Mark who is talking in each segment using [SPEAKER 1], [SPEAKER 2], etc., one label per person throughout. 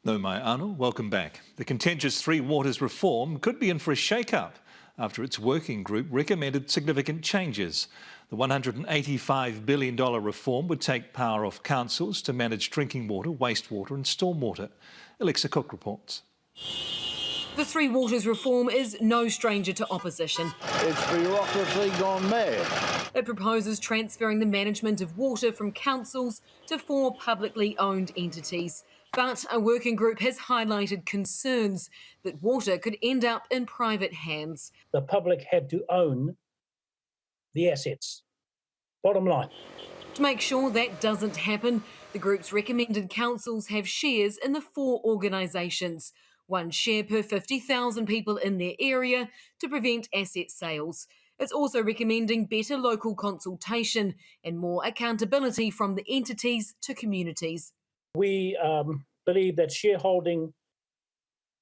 [SPEAKER 1] No, Mai Anu, welcome back. The contentious Three Waters reform could be in for a shake-up after its working group recommended significant changes. The $185 billion reform would take power off councils to manage drinking water, wastewater and stormwater. Alexa Cook reports.
[SPEAKER 2] The Three Waters reform is no stranger to opposition.
[SPEAKER 3] It's bureaucracy gone mad.
[SPEAKER 2] It proposes transferring the management of water from councils to 4 publicly owned entities. But a working group has highlighted concerns that water could end up in private hands.
[SPEAKER 4] The public had to own the assets. Bottom line.
[SPEAKER 2] To make sure that doesn't happen, the group's recommended councils have shares in the 4 organisations, 1 share per 50,000 people in their area to prevent asset sales. It's also recommending better local consultation and more accountability from the entities to communities.
[SPEAKER 4] We believe that shareholding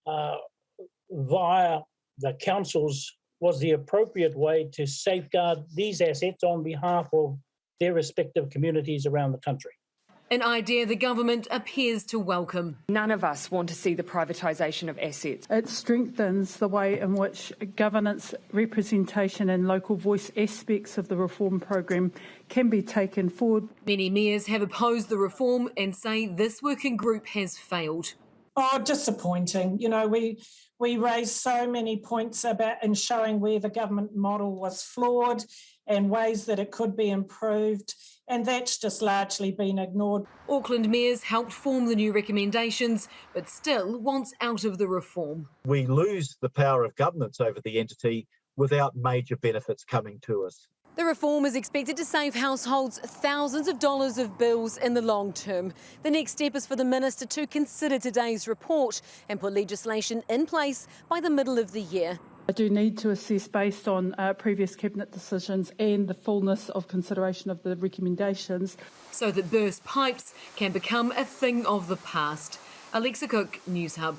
[SPEAKER 4] via the councils was the appropriate way to safeguard these assets on behalf of their respective communities around the country.
[SPEAKER 2] An idea the government appears to welcome.
[SPEAKER 5] None of us want to see the privatisation of assets.
[SPEAKER 6] It strengthens the way in which governance, representation and local voice aspects of the reform program can be taken forward.
[SPEAKER 2] Many mayors have opposed the reform and say this working group has failed.
[SPEAKER 7] Oh, disappointing. You know, we raised so many points about and showing where the government model was flawed and ways that it could be improved, and that's just largely been ignored.
[SPEAKER 2] Auckland mayors helped form the new recommendations, but still wants out of the reform.
[SPEAKER 8] We lose the power of governance over the entity without major benefits coming to us.
[SPEAKER 2] The reform is expected to save households thousands of dollars of bills in the long term. The next step is for the Minister to consider today's report and put legislation in place by the middle of the year.
[SPEAKER 6] I do need to assess based on previous Cabinet decisions and the fullness of consideration of the recommendations.
[SPEAKER 2] So that burst pipes can become a thing of the past. Alexa Cook, Newshub.